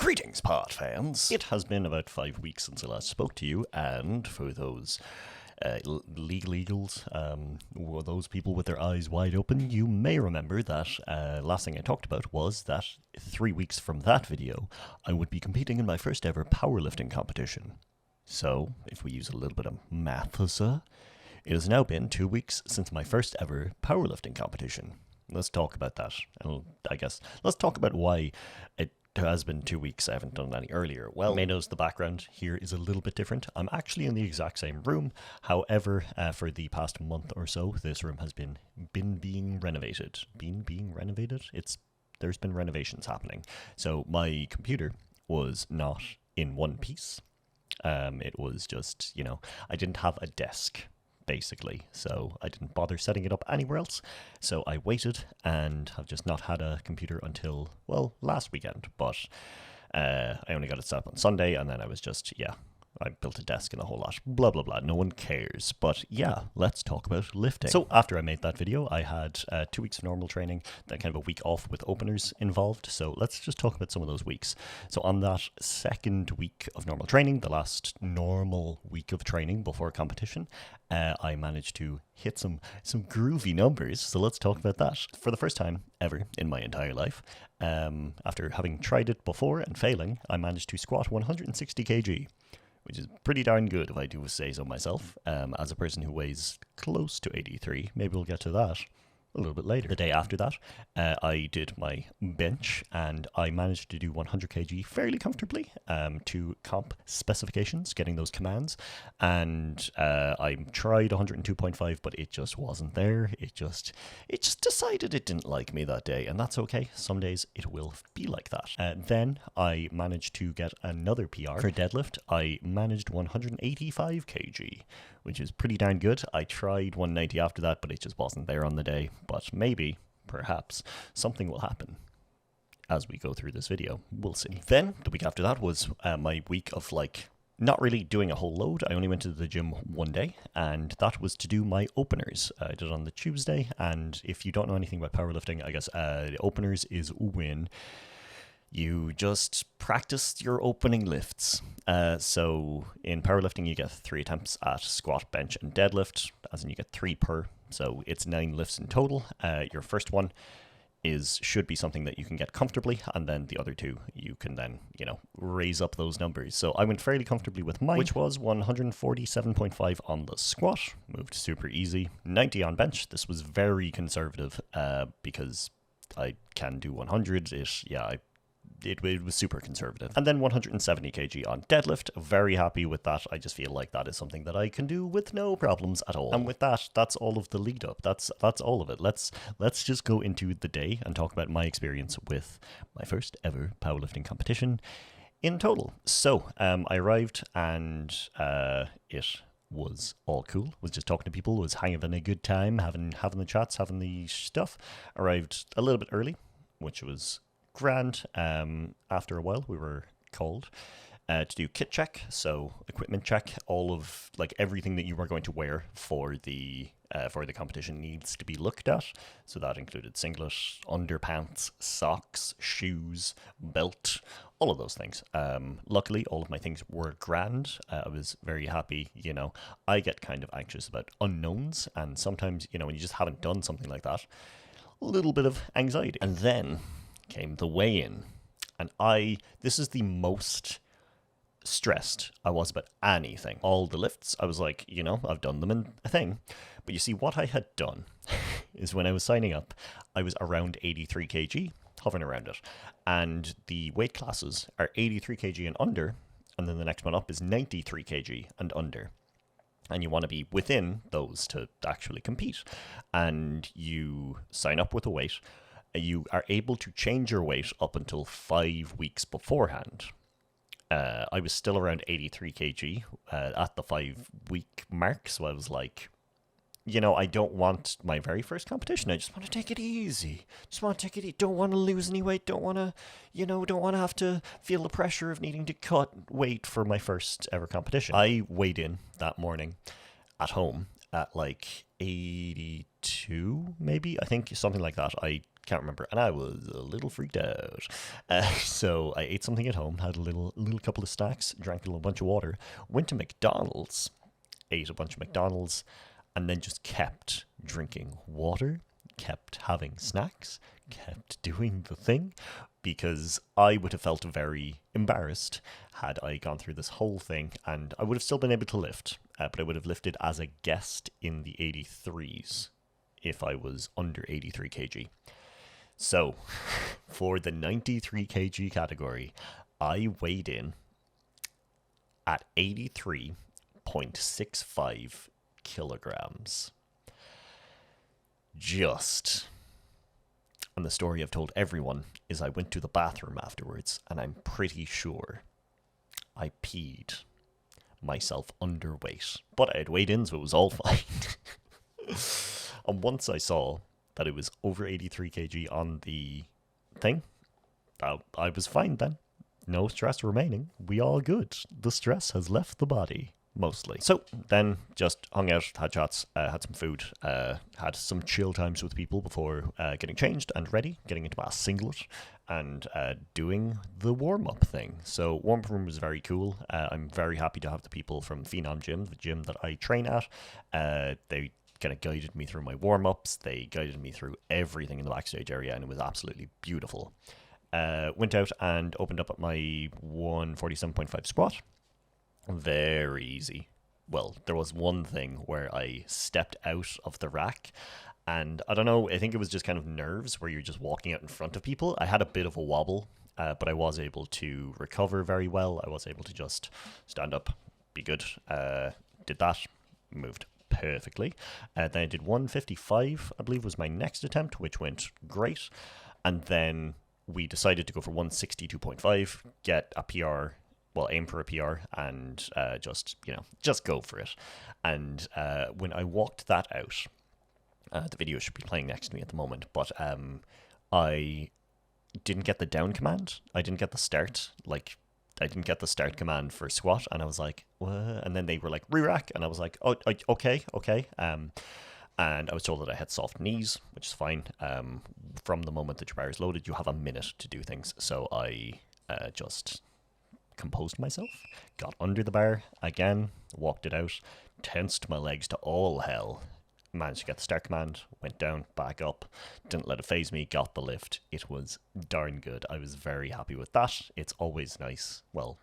Greetings, pod fans. It has been about 5 weeks since I last spoke to you, and for those legal eagles, or those people with their eyes wide open, you may remember that last thing I talked about was that 3 weeks from that video, I would be competing in my first ever powerlifting competition. So, if we use a little bit of math, it has now been 2 weeks since my first ever powerlifting competition. Let's talk about that. And I guess let's talk about why it has been 2 weeks. I haven't done any earlier. Well, may notice the background here is a little bit different. I'm actually in the exact same room. However, for the past month or so, this room has been being renovated. Being renovated? There's been renovations happening. So my computer was not in one piece. It was just, I didn't have a desk, basically, so I didn't bother setting it up anywhere else. So I waited and have just not had a computer until, well, last weekend. But I only got it set up on Sunday, and then I was just, I built a desk and a whole lot, blah, blah, blah. No one cares. But yeah, let's talk about lifting. So after I made that video, I had 2 weeks of normal training, then kind of a week off with openers involved. So let's just talk about some of those weeks. So on that second week of normal training, the last normal week of training before competition, I managed to hit some groovy numbers. So let's talk about that. For the first time ever in my entire life, after having tried it before and failing, I managed to squat 160 kg. Which is pretty darn good if I do say so myself, as a person who weighs close to 83. Maybe we'll get to that a little bit later. The day after that, I did my bench, and I managed to do 100 kg fairly comfortably, to comp specifications, getting those commands, and I tried 102.5, but it just wasn't there. It just decided it didn't like me that day, and that's okay. Some days it will be like that. Then I managed to get another PR for deadlift. I managed 185 kg, which is pretty darn good. I tried 190 after that, but it just wasn't there on the day. But maybe, perhaps, something will happen as we go through this video. We'll see. Then, the week after that was my week of, not really doing a whole load. I only went to the gym one day, and that was to do my openers. I did it on the Tuesday, and if you don't know anything about powerlifting, I guess openers is when you just practice your opening lifts. So in powerlifting, you get 3 attempts at squat, bench, and deadlift, as in you get 3 per. So it's 9 lifts in total. Your first one should be something that you can get comfortably, and then the other 2 you can then, raise up those numbers. So I went fairly comfortably with mine, which was 147.5 on the squat, moved super easy, 90 on bench. This was very conservative, because I can do 100. It was super conservative. And then 170 kg on deadlift. Very happy with that. I just feel like that is something that I can do with no problems at all. And with that, that's all of the lead up. That's all of it. Let's just go into the day and talk about my experience with my first ever powerlifting competition in total. So I arrived, and it was all cool. Was just talking to people, was having a good time, having the chats, having the stuff. Arrived a little bit early, which was grand. After a while, we were called to do kit check, so equipment check. All of everything that you are going to wear for the competition needs to be looked at. So that included singlet, underpants, socks, shoes, belt, all of those things. Luckily, all of my things were grand. I was very happy. I get kind of anxious about unknowns, and sometimes when you just haven't done something like that, a little bit of anxiety. And then came the weigh-in, and this is the most stressed I was about anything. All the lifts, I was like, I've done them in a thing. But you see, what I had done is when I was signing up, I was around 83 kg, hovering around it. And the weight classes are 83 kg and under, and then the next one up is 93 kg and under. And you want to be within those to actually compete. And you sign up with a weight. You are able to change your weight up until 5 weeks beforehand. I was still around 83 kg at the 5-week mark, so I was like, I don't want my very first competition. I just want to take it easy. Don't want to lose any weight. Don't want to have to feel the pressure of needing to cut weight for my first ever competition. I weighed in that morning at home at 82, maybe. I think something like that. I Can't remember. And I was a little freaked out. So I ate something at home, had a little couple of snacks, drank a little bunch of water, went to McDonald's, ate a bunch of McDonald's, and then just kept drinking water, kept having snacks, kept doing the thing, because I would have felt very embarrassed had I gone through this whole thing, and I would have still been able to lift, but I would have lifted as a guest in the 83s if I was under 83 kg. So, for the 93 kg category, I weighed in at 83.65 kilograms. And the story I've told everyone is I went to the bathroom afterwards, and I'm pretty sure I peed myself underweight. But I had weighed in, so it was all fine. And once I saw that it was over 83 kg on the thing, I was fine then. No stress remaining. We all good. The stress has left the body, mostly. So then just hung out, had chats, had some food, had some chill times with people before getting changed and ready, getting into my singlet, and doing the warm-up thing. So warm-up room was very cool. I'm very happy to have the people from Phenom Gym, the gym that I train at. They kind of guided me through my warm-ups. They guided me through everything in the backstage area, and it was absolutely beautiful. Went out and opened up at my 147.5 squat. Very easy. Well, there was one thing where I stepped out of the rack, and I don't know, I think it was just kind of nerves where you're just walking out in front of people. I had a bit of a wobble, but I was able to recover very well. I was able to just stand up, be good. Did that, moved perfectly. Then I did 155, I believe was my next attempt, which went great. And then we decided to go for 162.5, get a PR, well, aim for a PR, and just go for it. And when I walked that out, the video should be playing next to me at the moment, but I didn't get the down command. I didn't get the start, I didn't get the start command for squat, and I was like, what? And then they were like, re-rack, and I was like, oh, okay. And I was told that I had soft knees, which is fine. From the moment that your bar is loaded, you have a minute to do things. So I just composed myself, got under the bar again, walked it out, tensed my legs to all hell, managed to get the start command, went down, back up, didn't let it phase me, got the lift. It was darn good. I was very happy with that. It's always nice, well,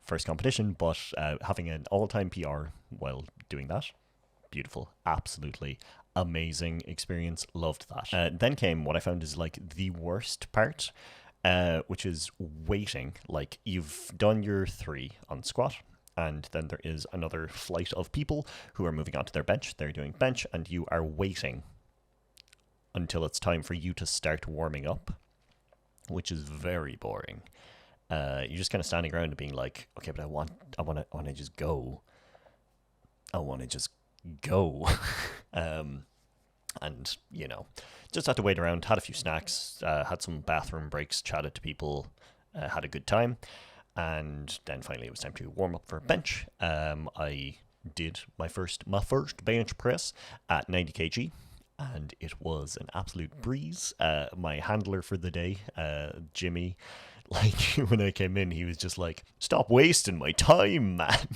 first competition, but having an all-time PR while doing that, beautiful, absolutely amazing experience, loved that. Then came what I found is the worst part, which is waiting. You've done your 3 on squat, and then there is another flight of people who are moving on to their bench. They're doing bench, and you are waiting until it's time for you to start warming up, which is very boring. You're just kind of standing around and being like, okay, but I want to just go. I want to just go. And just had to wait around, had a few snacks, had some bathroom breaks, chatted to people, had a good time. And then finally it was time to warm up for bench. I did my first bench press at 90 kg, and it was an absolute breeze. My handler for the day, Jimmy, when I came in, he was just like, stop wasting my time, man.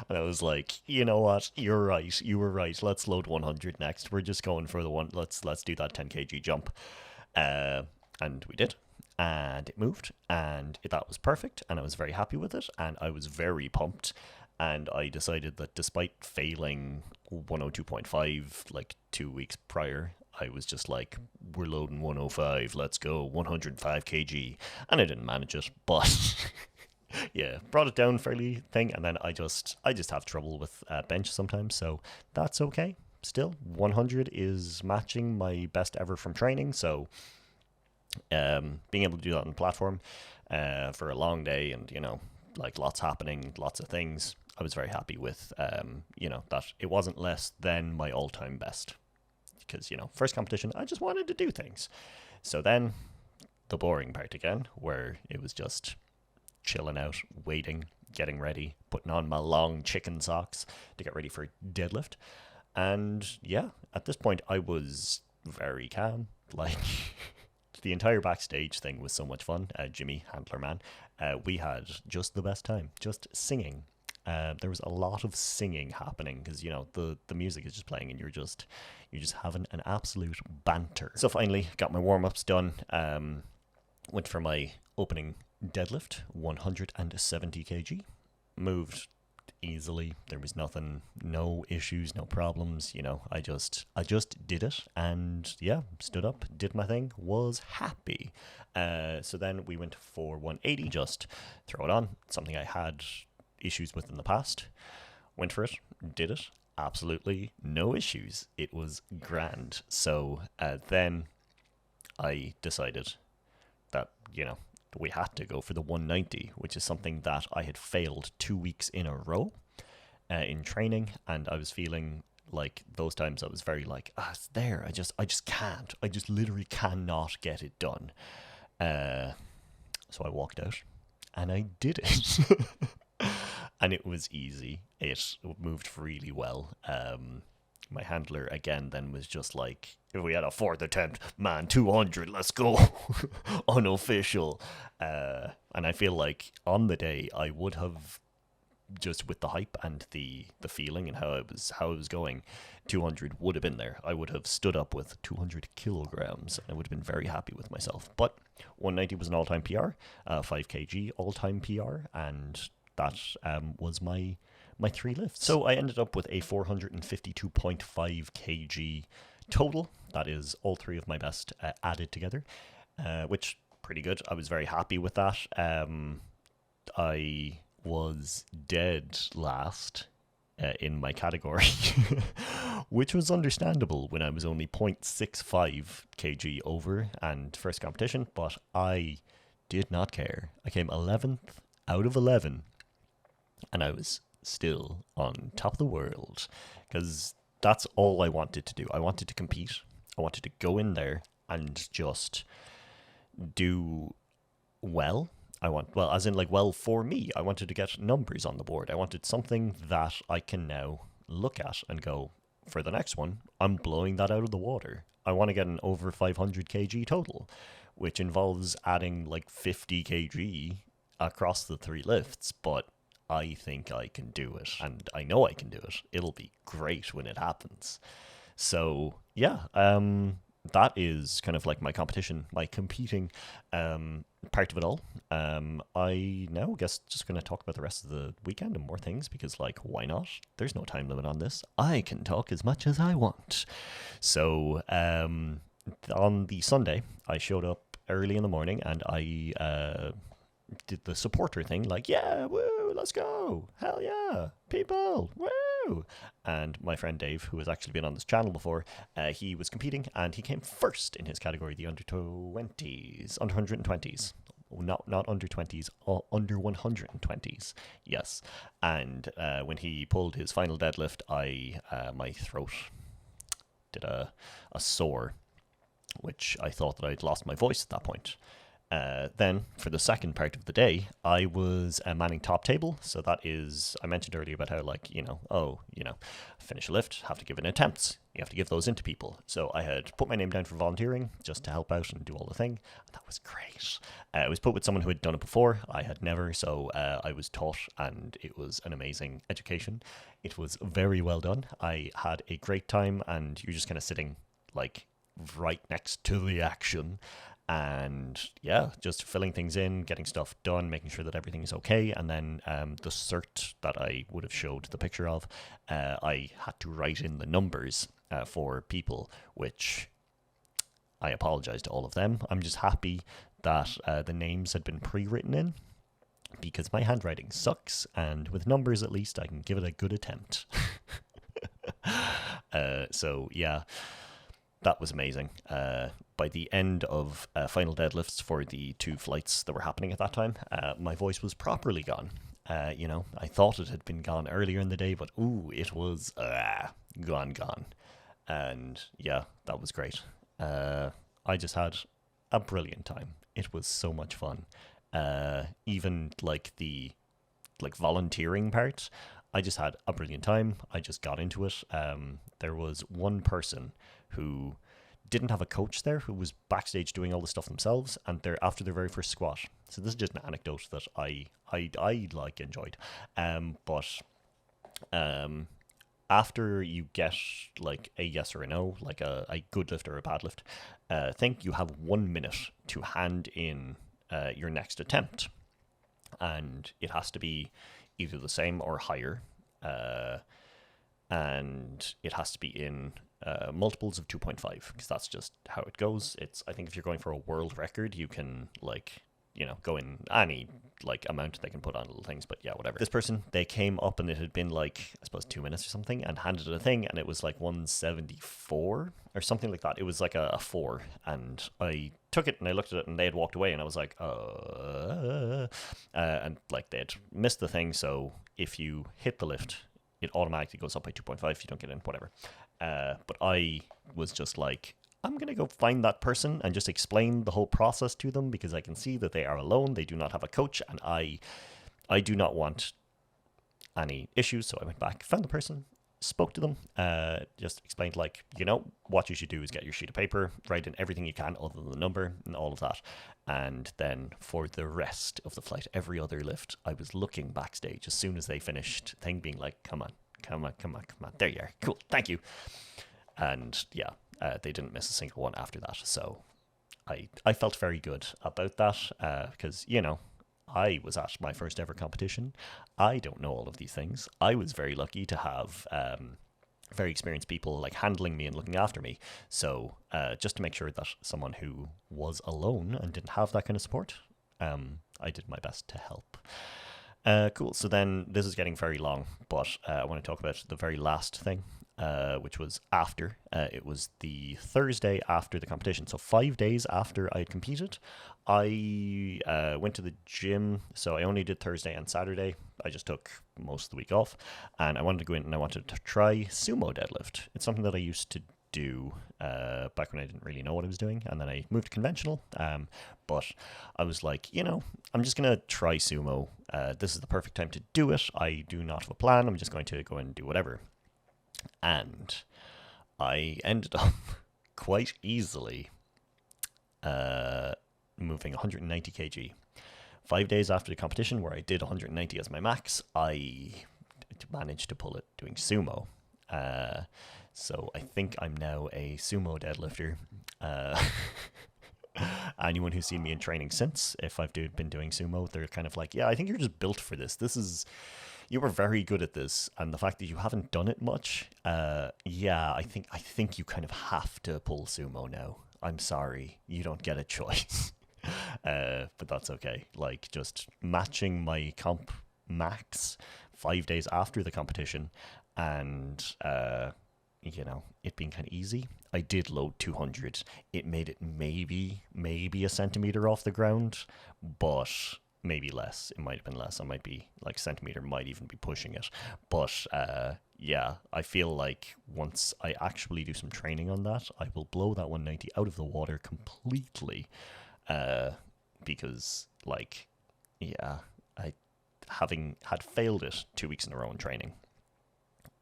And I was like, you know what, you're right, you were right, let's load 100 next. We're just going for the one, let's do that 10 kg jump. And we did. And it moved, and that was perfect, and I was very happy with it, and I was very pumped, and I decided that despite failing 102.5 2 weeks prior, I was just like, we're loading 105, let's go, 105 kg, and I didn't manage it, but yeah, brought it down fairly thing, and then I just have trouble with bench sometimes, so that's okay. Still, 100 is matching my best ever from training, so being able to do that on the platform for a long day, and lots happening, lots of things, I was very happy with that it wasn't less than my all-time best, because first competition, I just wanted to do things. So then the boring part again, where it was just chilling out, waiting, getting ready, putting on my long chicken socks to get ready for deadlift. And yeah, at this point I was very calm, like, the entire backstage thing was so much fun. Jimmy, handler man, we had just the best time, just singing. There was a lot of singing happening because, you know, the music is just playing and you're just having an absolute banter. So finally got my warm-ups done. Went for my opening deadlift, 170 kg. Moved easily. There was nothing, no issues, no problems. You know, I just did it, and yeah, stood up, did my thing, was happy. So then we went for 180. Just throw it on. Something I had issues with in the past. Went for it, did it. Absolutely no issues. It was grand. So then I decided that, you know, we had to go for the 190, which is something that I had failed 2 weeks in a row in training, and I was feeling like those times I was very like, it's there. I just can't. I just literally cannot get it done. So I walked out, and I did it. And it was easy. It moved really well. My handler, again, then was just like, if we had a fourth attempt, man, 200, let's go. Unofficial. And I feel like on the day, I would have, just with the hype and the feeling and how it was going, 200 would have been there. I would have stood up with 200 kilograms, and I would have been very happy with myself. But 190 was an all-time PR, 5 kg all-time PR, and that was my 3 lifts. So I ended up with a 452.5 kg total. That is all 3 of my best added together, which pretty good. I was very happy with that. I was dead last in my category, which was understandable when I was only 0.65 kg over and first competition, but I did not care. I came 11th out of 11, and I was still on top of the world, because that's all I wanted to do. I wanted to compete. I wanted to go in there and just do well. As in, like, well, for me, I wanted to get numbers on the board. I wanted something that I can now look at and go, for the next one, I'm blowing that out of the water. I want to get an over 500 kg total, which involves adding like 50 kg across the 3 lifts, but I think I can do it, and I know I can do it. It'll be great when it happens. So yeah, that is kind of like my competing part of it all. I now guess just going to talk about the rest of the weekend and more things, because, like, why not? There's no time limit on this. I can talk as much as I want. So on the Sunday, I showed up early in the morning, and I did the supporter thing, like, yeah, woo, let's go, hell yeah, people, woo. And my friend Dave, who has actually been on this channel before, he was competing, and he came first in his category, the under 120s, not under 20s, under 120s, yes. And when he pulled his final deadlift, my throat did a sore, which I thought that I'd lost my voice at that point. Then, for the second part of the day, I was manning top table. So that is, I mentioned earlier about how, like, finish a lift, have to give an attempts. You have to give those into people. So I had put my name down for volunteering, just to help out and do all the thing. And that was great. I was put with someone who had done it before. I had never, so I was taught, and it was an amazing education. It was very well done. I had a great time, and you're just kind of sitting, like, right next to the action. And yeah, just filling things in, getting stuff done, making sure that everything's okay. And then the cert that I would have showed the picture of, I had to write in the numbers for people, which I apologize to all of them. I'm just happy that the names had been pre-written in, because my handwriting sucks, and with numbers at least I can give it a good attempt. So yeah, that was amazing. By the end of final deadlifts for the 2 flights that were happening at that time, my voice was properly gone. I thought it had been gone earlier in the day, but it was gone. And yeah, that was great. I just had a brilliant time. It was so much fun. Even like the volunteering part, I just had a brilliant time. I just got into it. There was one person who didn't have a coach there who was backstage doing all the stuff themselves, and they're after their very first squat. So this is just an anecdote that I like enjoyed. But after you get like a yes or a no, like a good lift or a bad lift, I think you have 1 minute to hand in your next attempt, and it has to be either the same or higher, and it has to be in multiples of 2.5, because that's just how it goes. I think if you're going for a world record, you can go in any amount they can put on little things, but yeah, whatever. This person, they came up and it had been I suppose 2 minutes or something, and handed it a thing, and it was 174 or something like that. It was a 4, and I took it and I looked at it, and they had walked away, and I was like, and they had missed the thing. So if you hit the lift, it automatically goes up by 2.5 if you don't get in, whatever. But I was just I'm going to go find that person and just explain the whole process to them, because I can see that they are alone. They do not have a coach, and I do not want any issues. So I went back, found the person, spoke to them, just explained what you should do is get your sheet of paper, write in everything you can other than the number and all of that. And then for the rest of the flight, every other lift, I was looking backstage as soon as they finished thing, being come on. There you are. Cool. Thank you. And yeah, they didn't miss a single one after that. So I felt very good about that, because, I was at my first ever competition. I don't know all of these things. I was very lucky to have very experienced people handling me and looking after me. So just to make sure that someone who was alone and didn't have that kind of support, I did my best to help. Cool. So then this is getting very long, but I want to talk about the very last thing, which was after. It was the Thursday after the competition. So 5 days after I had competed, I went to the gym. So I only did Thursday and Saturday. I just took most of the week off, and I wanted to go in and I wanted to try sumo deadlift. It's something that I used to do back when I didn't really know what I was doing, and then I moved to conventional, but I was I'm just gonna try sumo. This is the perfect time to do it. I do not have a plan. I'm just going to go and do whatever. And I ended up quite easily moving 190 kg. 5 days after the competition, where I did 190 as my max, I managed to pull it doing sumo. So I think I'm now a sumo deadlifter. Anyone who's seen me in training since, if I've been doing sumo, they're kind of yeah, I think you're just built for this. You were very good at this, and the fact that you haven't done it much, yeah, I think you kind of have to pull sumo now. I'm sorry, you don't get a choice. But that's okay. Just matching my comp max 5 days after the competition, and it being kind of easy. I did load 200. It made it maybe a centimeter off the ground, but maybe less. It might have been less. I might be centimeter might even be pushing it. But yeah, I feel once I actually do some training on that, I will blow that 190 out of the water completely. Because yeah, having had failed it 2 weeks in a row in training,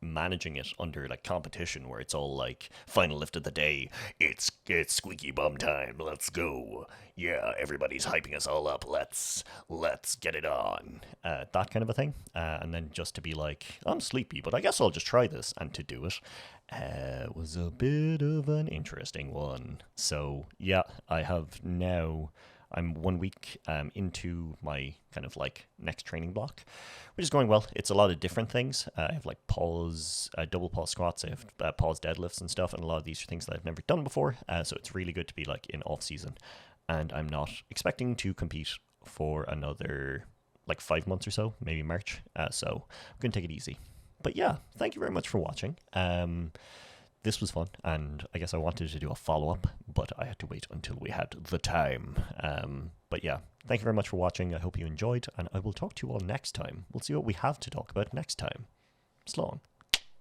managing it under competition where it's all final lift of the day, it's squeaky bum time, let's go, yeah, everybody's hyping us all up, let's get it on, that kind of a thing, and then just to be I'm sleepy, but I guess I'll just try this, and to do it was a bit of an interesting one. So yeah, I'm 1 week into my kind of next training block, which is going well. It's a lot of different things. I have pause, double pause squats, I have pause deadlifts and stuff, and a lot of these are things that I've never done before. So it's really good to be in off season, and I'm not expecting to compete for another 5 months or so, maybe March. So I'm going to take it easy. But yeah, thank you very much for watching. This was fun, and I guess I wanted to do a follow-up, but I had to wait until we had the time. But yeah, thank you very much for watching. I hope you enjoyed, and I will talk to you all next time. We'll see what we have to talk about next time. Slán.